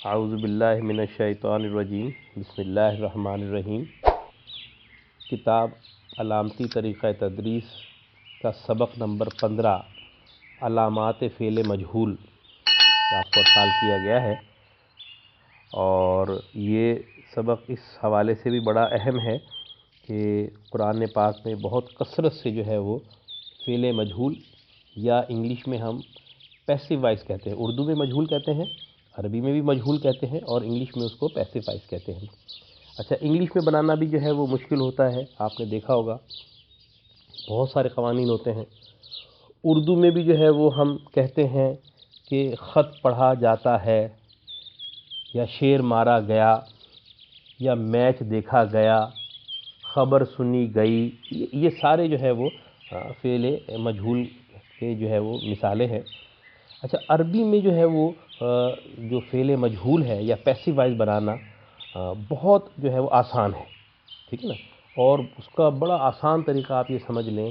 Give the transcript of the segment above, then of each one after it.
اعوذ باللہ من الشیطان الرجیم بسم اللہ الرحمن الرحیم۔ کتاب علامتی طریقہ تدریس کا سبق نمبر 15 علامات فعل مجہول آپ کو ارسال کیا گیا ہے، اور یہ سبق اس حوالے سے بھی بڑا اہم ہے کہ قرآن پاک میں بہت کثرت سے جو ہے وہ فعل مجہول، یا انگلش میں ہم پیسو وائس کہتے ہیں، اردو میں مجہول کہتے ہیں، عربی میں بھی مجہول کہتے ہیں، اور انگلش میں اس کو پیسو وائس کہتے ہیں۔ اچھا، انگلش میں بنانا بھی جو ہے وہ مشکل ہوتا ہے، آپ نے دیکھا ہوگا بہت سارے قوانین ہوتے ہیں۔ اردو میں بھی جو ہے وہ ہم کہتے ہیں کہ خط پڑھا جاتا ہے، یا شعر مارا گیا، یا میچ دیکھا گیا، خبر سنی گئی، یہ سارے جو ہے وہ فعل مجہول کے جو ہے وہ مثالیں ہیں۔ اچھا، عربی میں جو ہے وہ جو فعل مجہول ہے یا پیسو وائس بنانا بہت جو ہے وہ آسان ہے، ٹھیک ہے نا۔ اور اس کا بڑا آسان طریقہ آپ یہ سمجھ لیں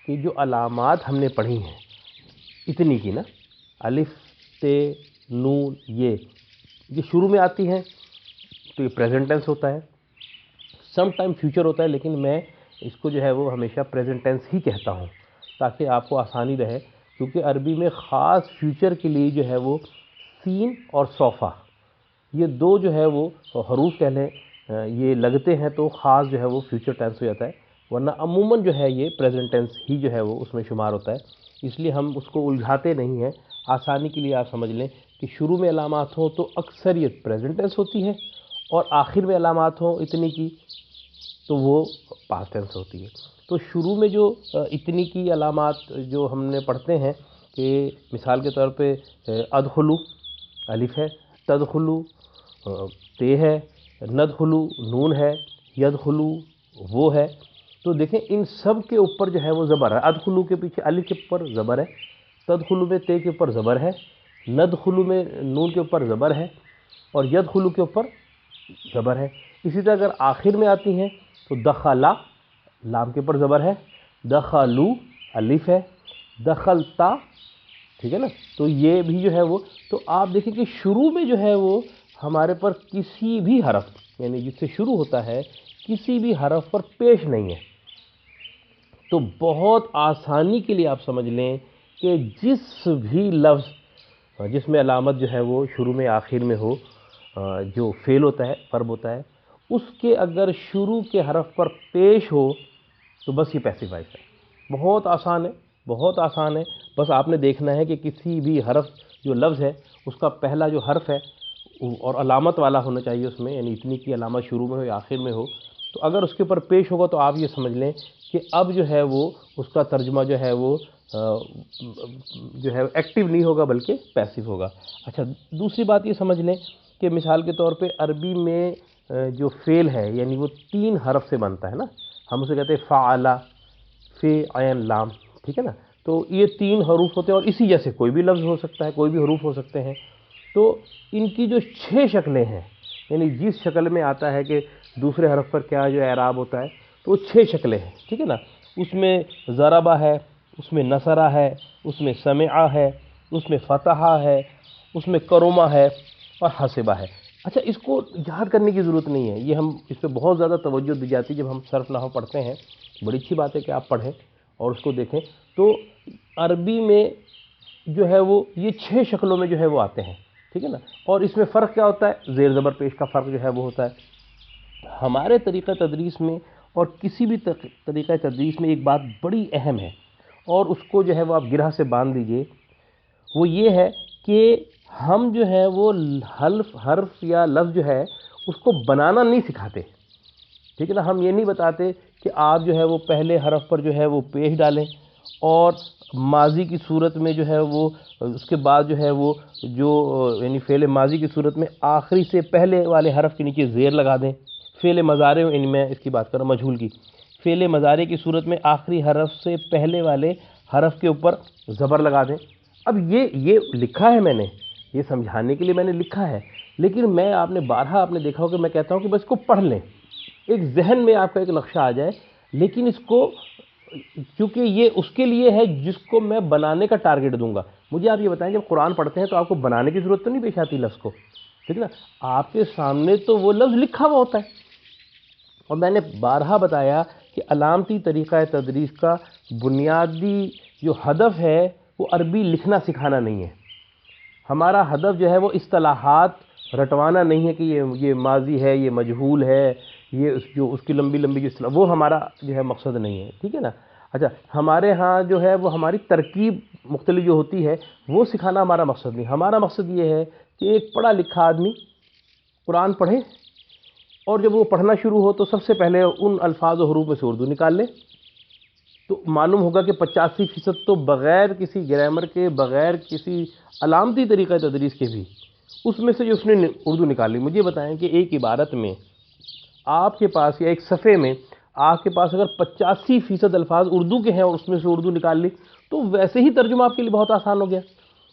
کہ جو علامات ہم نے پڑھی ہیں اتنی کی نا، الف تے نون، یہ شروع میں آتی ہیں تو یہ پریزنٹ ٹینس ہوتا ہے، سم ٹائم فیوچر ہوتا ہے، لیکن میں اس کو جو ہے وہ ہمیشہ پریزنٹ ٹینس ہی کہتا ہوں تاکہ آپ کو آسانی رہے، کیونکہ عربی میں خاص فیوچر کے لیے جو ہے وہ سین اور صوفہ، یہ دو جو ہے وہ حروف کہہ لیں، یہ لگتے ہیں تو خاص جو ہے وہ فیوچر ٹینس ہو جاتا ہے، ورنہ عموماً جو ہے یہ پریزنٹ ٹینس ہی جو ہے وہ اس میں شمار ہوتا ہے۔ اس لیے ہم اس کو الجھاتے نہیں ہیں، آسانی کے لیے آپ سمجھ لیں کہ شروع میں علامات ہوں تو اکثریت پریزنٹ ٹینس ہوتی ہے، اور آخر میں علامات ہوں اتنی کی تو وہ پاسٹ ٹینس ہوتی ہے۔ تو شروع میں جو اتنی کی علامات جو ہم نے پڑھتے ہیں کہ مثال کے طور پہ ادخلو الف ہے، تدخلو تے ہے، ندخلو نون ہے، یدخلو وہ ہے، تو دیکھیں ان سب کے اوپر جو ہے وہ زبر ہے۔ ادخلو کے پیچھے الف کے اوپر زبر ہے، تدخلو میں تے کے اوپر زبر ہے، ندخلو میں نون کے اوپر زبر ہے، اور یدخلو کے اوپر زبر ہے۔ اسی طرح اگر آخر میں آتی ہیں تو دخلا لام کے اوپر زبر ہے، دخلو الف ہے، دخلتا، ٹھیک ہے نا۔ تو یہ بھی جو ہے وہ، تو آپ دیکھیں کہ شروع میں جو ہے وہ ہمارے پر کسی بھی حرف، یعنی جس سے شروع ہوتا ہے کسی بھی حرف پر پیش نہیں ہے۔ تو بہت آسانی کے لیے آپ سمجھ لیں کہ جس بھی لفظ جس میں علامت جو ہے وہ شروع میں آخر میں ہو، جو فعل ہوتا ہے، ورب ہوتا ہے، اس کے اگر شروع کے حرف پر پیش ہو تو بس یہ پیسو وائس ہے۔ بہت آسان ہے، بہت آسان ہے، بس آپ نے دیکھنا ہے کہ کسی بھی حرف جو لفظ ہے اس کا پہلا جو حرف ہے اور علامت والا ہونا چاہیے اس میں، یعنی اتنی کی علامت شروع میں ہو یا آخر میں ہو، تو اگر اس کے اوپر پیش ہوگا تو آپ یہ سمجھ لیں کہ اب جو ہے وہ اس کا ترجمہ جو ہے وہ جو ہے ایکٹیو نہیں ہوگا بلکہ پیسو ہوگا۔ اچھا، دوسری بات یہ سمجھ لیں کہ مثال کے طور پہ عربی میں جو فعل ہے یعنی وہ 3 حرف سے بنتا ہے نا، ہم اسے کہتے ہیں فعل، فے، عین، لام، ٹھیک ہے نا۔ تو یہ 3 حروف ہوتے ہیں، اور اسی جیسے کوئی بھی لفظ ہو سکتا ہے، کوئی بھی حروف ہو سکتے ہیں۔ تو ان کی جو 6 شکلیں ہیں، یعنی جس شکل میں آتا ہے کہ دوسرے حرف پر کیا جو اعراب ہوتا ہے، تو وہ 6 شکلیں ہیں، ٹھیک ہے نا۔ اس میں ضربہ ہے، اس میں نصرہ ہے، اس میں سمعہ ہے، اس میں فتحہ ہے، اس میں کرمہ ہے، اور حسبہ ہے۔ اچھا، اس کو یاد کرنے کی ضرورت نہیں ہے، یہ ہم اس پہ بہت زیادہ توجہ دی جاتی ہے جب ہم صرف نحو پڑھتے ہیں، بڑی اچھی بات ہے کہ آپ پڑھیں اور اس کو دیکھیں۔ تو عربی میں جو ہے وہ یہ 6 شکلوں میں جو ہے وہ آتے ہیں، ٹھیک ہے نا۔ اور اس میں فرق کیا ہوتا ہے؟ زیر زبر پیش کا فرق جو ہے وہ ہوتا ہے۔ ہمارے طریقہ تدریس میں اور کسی بھی طریقہ تدریس میں ایک بات بڑی اہم ہے، اور اس کو جو ہے وہ آپ گرہ سے باندھ لیجئے، وہ یہ ہے کہ ہم جو ہے وہ حرف یا لفظ جو ہے اس کو بنانا نہیں سکھاتے، ٹھیک ہے نا۔ ہم یہ نہیں بتاتے کہ آپ جو ہے وہ پہلے حرف پر جو ہے وہ پیش ڈالیں، اور ماضی کی صورت میں جو ہے وہ اس کے بعد جو ہے وہ جو یعنی فعل ماضی کی صورت میں آخری سے پہلے والے حرف کے نیچے زیر لگا دیں۔ فعل مضارع، یعنی میں اس کی بات کر رہا ہوں مجہول کی، فعل مضارع کی صورت میں آخری حرف سے پہلے والے حرف کے اوپر زبر لگا دیں۔ اب یہ لکھا ہے، میں نے یہ سمجھانے کے لیے میں نے لکھا ہے، لیکن میں آپ نے بارہا آپ نے دیکھا ہو کہ میں کہتا ہوں کہ بس کو پڑھ لیں، ایک ذہن میں آپ کا ایک نقشہ آ جائے، لیکن اس کو کیونکہ یہ اس کے لیے ہے جس کو میں بنانے کا ٹارگٹ دوں گا۔ مجھے آپ یہ بتائیں، جب قرآن پڑھتے ہیں تو آپ کو بنانے کی ضرورت تو نہیں پیش آتی لفظ کو، ٹھیک نا، آپ کے سامنے تو وہ لفظ لکھا ہوا ہوتا ہے. اور میں نے بارہا بتایا کہ علامتی طریقہ تدریس کا بنیادی جو ہدف ہے وہ عربی لکھنا سکھانا نہیں ہے. ہمارا ہدف جو ہے وہ اصطلاحات رٹوانا نہیں ہے کہ یہ ماضی ہے، یہ مجہول ہے، یہ اس کی لمبی لمبی جو اصطلاح، وہ ہمارا جو ہے مقصد نہیں ہے. ٹھیک ہے نا. اچھا، ہمارے ہاں جو ہے وہ ہماری ترکیب مختلف جو ہوتی ہے وہ سکھانا ہمارا مقصد نہیں. ہمارا مقصد یہ ہے کہ ایک پڑھا لکھا آدمی قرآن پڑھے اور جب وہ پڑھنا شروع ہو تو سب سے پہلے ان الفاظ و حروف میں سے اردو نکال لے. تو معلوم ہوگا کہ 85% تو بغیر کسی گرامر کے، بغیر کسی علامتی طریقہ تدریس کے بھی اس میں سے جو اس نے اردو نکال لی. مجھے بتائیں کہ ایک عبارت میں آپ کے پاس یا ایک صفحے میں آپ کے پاس اگر 85% الفاظ اردو کے ہیں اور اس میں سے اردو نکال لی تو ویسے ہی ترجمہ آپ کے لیے بہت آسان ہو گیا.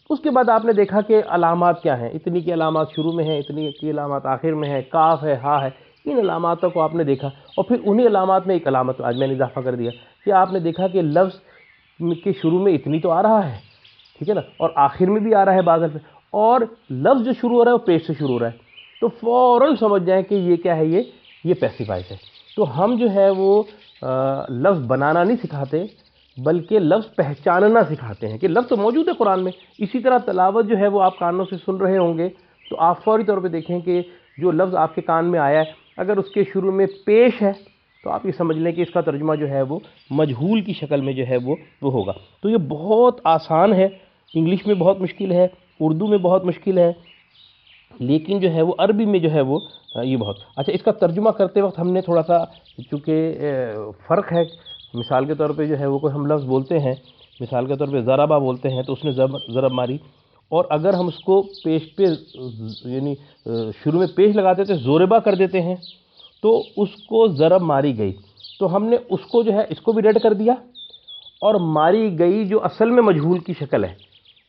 اس کے بعد آپ نے دیکھا کہ علامات کیا ہیں، اتنی کی علامات شروع میں ہیں، اتنی کی علامات آخر میں ہے، کاف ہے، ہا ہے، ان علاماتوں کو آپ نے دیکھا. اور پھر انہی علامات میں ایک علامت آج میں نے اضافہ کر دیا کہ آپ نے دیکھا کہ لفظ کے شروع میں اتنی تو آ رہا ہے، ٹھیک ہے نا، اور آخر میں بھی آ رہا ہے بعض الفاظ، اور لفظ جو شروع ہو رہا ہے وہ پیش سے شروع ہو رہا ہے. تو فوراً سمجھ جائیں کہ یہ کیا ہے، یہ پیسیفائز ہے. تو ہم جو ہے وہ لفظ بنانا نہیں سکھاتے بلکہ لفظ پہچاننا سکھاتے ہیں کہ لفظ تو موجود ہے قرآن میں. اسی طرح تلاوت جو ہے وہ آپ کانوں سے سن رہے ہوں گے تو آپ فوری طور پہ دیکھیں کہ جو لفظ آپ کے کان میں آیا ہے اگر اس کے شروع میں پیش ہے تو آپ یہ سمجھ لیں کہ اس کا ترجمہ جو ہے وہ مجہول کی شکل میں جو ہے وہ ہوگا. تو یہ بہت آسان ہے، انگلش میں بہت مشکل ہے، اردو میں بہت مشکل ہے، لیکن جو ہے وہ عربی میں جو ہے وہ یہ بہت اچھا. اس کا ترجمہ کرتے وقت ہم نے تھوڑا سا چونکہ فرق ہے، مثال کے طور پہ جو ہے وہ کوئی ہم لفظ بولتے ہیں، مثال کے طور پہ ضربہ بولتے ہیں تو اس نے ضرب ماری، اور اگر ہم اس کو پیش پہ یعنی شروع میں پیش لگاتے تھے زوربا کر دیتے ہیں تو اس کو ضرب ماری گئی، تو ہم نے اس کو جو ہے اس کو بھی ریڈ کر دیا، اور ماری گئی جو اصل میں مجہول کی شکل ہے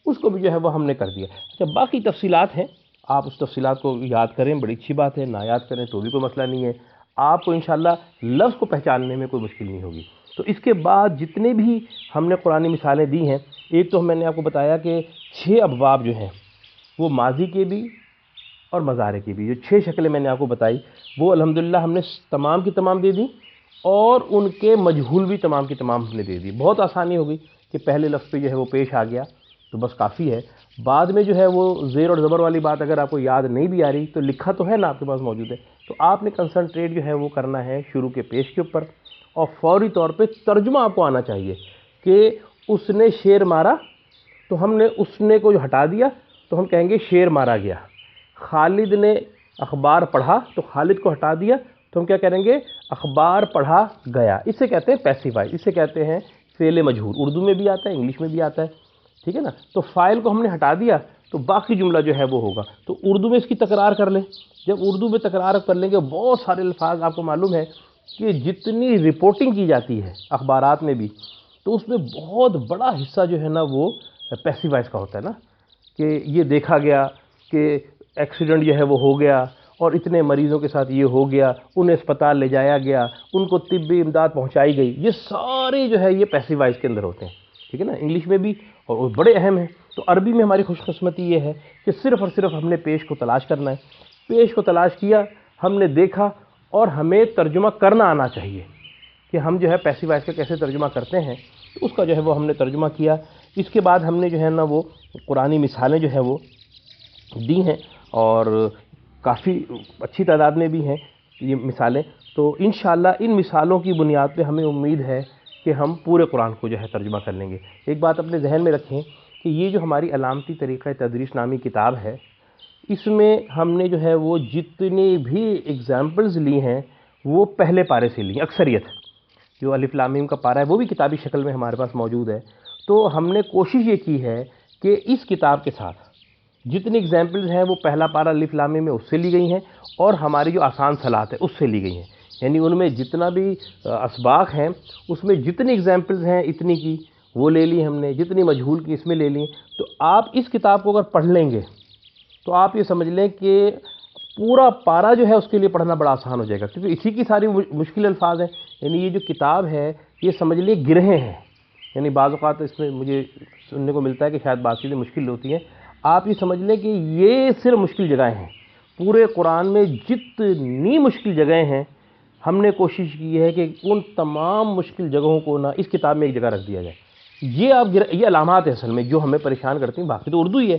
اس کو بھی جو ہے وہ ہم نے کر دیا. اچھا، باقی تفصیلات ہیں، آپ اس تفصیلات کو یاد کریں، بڑی اچھی بات ہے، نہ یاد کریں تو بھی کوئی مسئلہ نہیں ہے، آپ کو انشاءاللہ لفظ کو پہچاننے میں کوئی مشکل نہیں ہوگی. تو اس کے بعد جتنے بھی ہم نے قرآنی مثالیں دی ہیں، ایک تو میں نے آپ کو بتایا کہ 6 ابواب جو ہیں وہ ماضی کے بھی اور مضارع کی بھی، جو 6 شکلیں میں نے آپ کو بتائی وہ الحمدللہ ہم نے تمام کی تمام دے دی، اور ان کے مجہول بھی تمام کی تمام ہم نے دے دی. بہت آسانی ہو گئی کہ پہلے لفظ پہ جو ہے وہ پیش آ گیا تو بس کافی ہے. بعد میں جو ہے وہ زیر اور زبر والی بات اگر آپ کو یاد نہیں بھی آ رہی تو لکھا تو ہے نا آپ کے پاس موجود ہے، تو آپ نے کنسنٹریٹ جو ہے وہ کرنا ہے شروع کے پیش کے اوپر، اور فوری طور پہ ترجمہ آپ کو آنا چاہیے کہ اس نے شیر مارا تو ہم نے اس نے کو جو ہٹا دیا تو ہم کہیں گے شیر مارا گیا. خالد نے اخبار پڑھا تو خالد کو ہٹا دیا تو ہم کیا کریں گے، اخبار پڑھا گیا. اسے کہتے ہیں پیسیفائی، اسے کہتے ہیں فعل مجہول. اردو میں بھی آتا ہے، انگلش میں بھی آتا ہے، ٹھیک ہے نا. تو فاعل کو ہم نے ہٹا دیا تو باقی جملہ جو ہے وہ ہوگا. تو اردو میں اس کی تکرار کر لیں، جب اردو میں تکرار کر لیں گے بہت سارے الفاظ آپ کو معلوم ہے کہ جتنی رپورٹنگ کی جاتی ہے اخبارات میں بھی تو اس میں بہت بڑا حصہ جو ہے نا وہ پیسیفائز کا ہوتا ہے نا، کہ یہ دیکھا گیا کہ ایکسیڈنٹ جو ہے وہ ہو گیا اور اتنے مریضوں کے ساتھ یہ ہو گیا، انہیں اسپتال لے جایا گیا، ان کو طبی امداد پہنچائی گئی. یہ سارے جو ہے یہ پیسیفائز کے اندر ہوتے ہیں، ٹھیک ہے نا، انگلش میں بھی، اور وہ بڑے اہم ہیں. تو عربی میں ہماری خوش قسمتی یہ ہے کہ صرف اور صرف ہم نے پیش کو تلاش کرنا ہے. پیش کو تلاش کیا، ہم نے دیکھا، اور ہمیں ترجمہ کرنا آنا چاہیے کہ ہم جو ہے پیسیفائز کا کیسے ترجمہ کرتے ہیں. تو اس کا جو ہے وہ ہم نے ترجمہ کیا. اس کے بعد ہم نے جو ہے نا وہ قرآنی مثالیں جو ہے وہ دی ہیں، اور کافی اچھی تعداد میں بھی ہیں یہ مثالیں. تو انشاءاللہ ان مثالوں کی بنیاد پہ ہمیں امید ہے کہ ہم پورے قرآن کو جو ہے ترجمہ کر لیں گے. ایک بات اپنے ذہن میں رکھیں کہ یہ جو ہماری علامتی طریقہ تدریس نامی کتاب ہے، اس میں ہم نے جو ہے وہ جتنی بھی اگزامپلز لی ہیں وہ پہلے پارے سے لی ہیں. اکثریت جو الف لام میم کا پارہ ہے وہ بھی کتابی شکل میں ہمارے پاس موجود ہے. تو ہم نے کوشش یہ کی ہے کہ اس کتاب کے ساتھ جتنی اگزامپلز ہیں وہ پہلا پارہ الف لام میم میں اس سے لی گئی ہیں، اور ہماری جو آسان صلاحات ہے اس سے لی گئی ہیں. یعنی ان میں جتنا بھی اسباق ہیں اس میں جتنی اگزامپلز ہیں اتنی کی وہ لے لی ہم نے، جتنی مجہول کی اس میں لے لی. تو آپ اس کتاب کو اگر پڑھ لیں گے تو آپ یہ سمجھ لیں کہ پورا پارہ جو ہے اس کے لیے پڑھنا بڑا آسان ہو جائے گا، کیونکہ اسی کی ساری مشکل الفاظ ہیں. یعنی یہ جو کتاب ہے یہ سمجھ لیں گرہیں ہیں. یعنی بعض اوقات اس میں مجھے سننے کو ملتا ہے کہ شاید بات چیزیں مشکل ہوتی ہیں، آپ یہ سمجھ لیں کہ یہ صرف مشکل جگہیں ہیں، پورے قرآن میں جتنی مشکل جگہیں ہیں ہم نے کوشش کی ہے کہ ان تمام مشکل جگہوں کو نا اس کتاب میں ایک جگہ رکھ دیا جائے۔ یہ علامات ہیں اصل میں جو ہمیں پریشان کرتی ہیں، باقی تو اردو ہی ہے،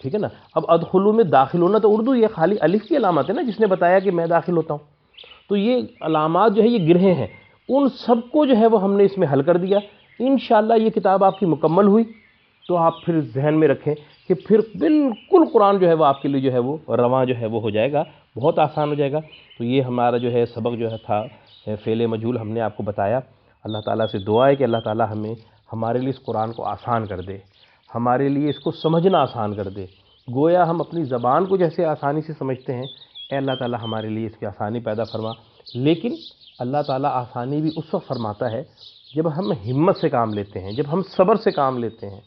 ٹھیک ہے نا۔ اب ادخلوا میں داخل ہونا تو اردو ہی ہے، خالی الف کی علامات ہے نا جس نے بتایا کہ میں داخل ہوتا ہوں۔ تو یہ علامات جو ہے یہ گرہیں ہیں، ان سب کو جو ہے وہ ہم نے اس میں حل کر دیا۔ انشاءاللہ یہ کتاب آپ کی مکمل ہوئی تو آپ پھر ذہن میں رکھیں کہ پھر بالکل قرآن جو ہے وہ آپ کے لیے جو ہے وہ رواں جو ہے وہ ہو جائے گا، بہت آسان ہو جائے گا۔ تو یہ ہمارا جو ہے سبق جو ہے تھا فعل مجہول ہم نے آپ کو بتایا۔ اللہ تعالیٰ سے دعا ہے کہ اللہ تعالیٰ ہمارے لیے اس قرآن کو آسان کر دے، ہمارے لیے اس کو سمجھنا آسان کر دے۔ گویا ہم اپنی زبان کو جیسے آسانی سے سمجھتے ہیں، اے اللہ تعالیٰ ہمارے لیے اس کی آسانی پیدا فرما۔ لیکن اللہ تعالیٰ آسانی بھی اس وقت فرماتا ہے جب ہم ہمت سے کام لیتے ہیں، جب ہم صبر سے کام لیتے ہیں،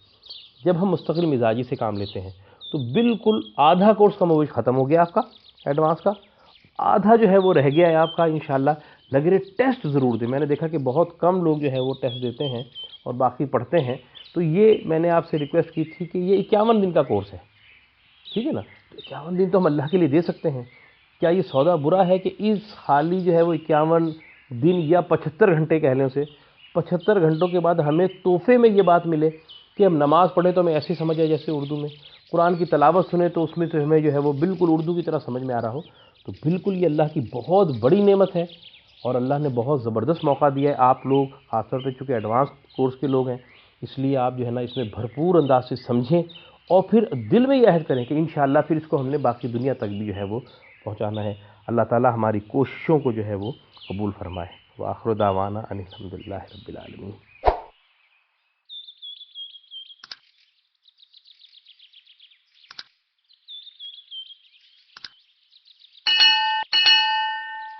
جب ہم مستقل مزاجی سے کام لیتے ہیں۔ تو بالکل آدھا کورس کا موضوع ختم ہو گیا آپ کا ایڈوانس کا، آدھا جو ہے وہ رہ گیا ہے آپ کا انشاءاللہ۔ لگ رہے ٹیسٹ ضرور دیں، میں نے دیکھا کہ بہت کم لوگ جو ہے وہ ٹیسٹ دیتے ہیں اور باقی پڑھتے ہیں۔ تو یہ میں نے آپ سے ریکویسٹ کی تھی کہ یہ 51 دن کا کورس ہے، ٹھیک ہے نا۔ تو 51 دن تو ہم اللہ کے لیے دے سکتے ہیں، کیا یہ سودا برا ہے کہ اس خالی جو ہے وہ 51 دن یا 75 گھنٹے کہہ لیں اسے، 75 گھنٹوں کے بعد ہمیں تحفے میں یہ بات ملے کہ ہم نماز پڑھیں تو ہمیں ایسے سمجھ آئے جیسے اردو میں، قرآن کی تلاوت سنیں تو اس میں سے ہمیں جو ہے وہ بالکل اردو کی طرح سمجھ میں آ رہا ہو۔ تو بالکل یہ اللہ کی بہت بڑی نعمت ہے اور اللہ نے بہت زبردست موقع دیا ہے۔ آپ لوگ خاص طور پہ چونکہ ایڈوانس کورس کے لوگ ہیں، اس لیے آپ جو ہے نا اس میں بھرپور انداز سے سمجھیں اور پھر دل میں یہ عہد کریں کہ انشاءاللہ پھر اس کو ہم نے باقی دنیا تک بھی جو ہے وہ پہنچانا ہے۔ اللہ تعالیٰ ہماری کوششوں کو جو ہے وہ قبول فرمائے۔ وآخر دعوانا ان الحمد للہ رب العالمین۔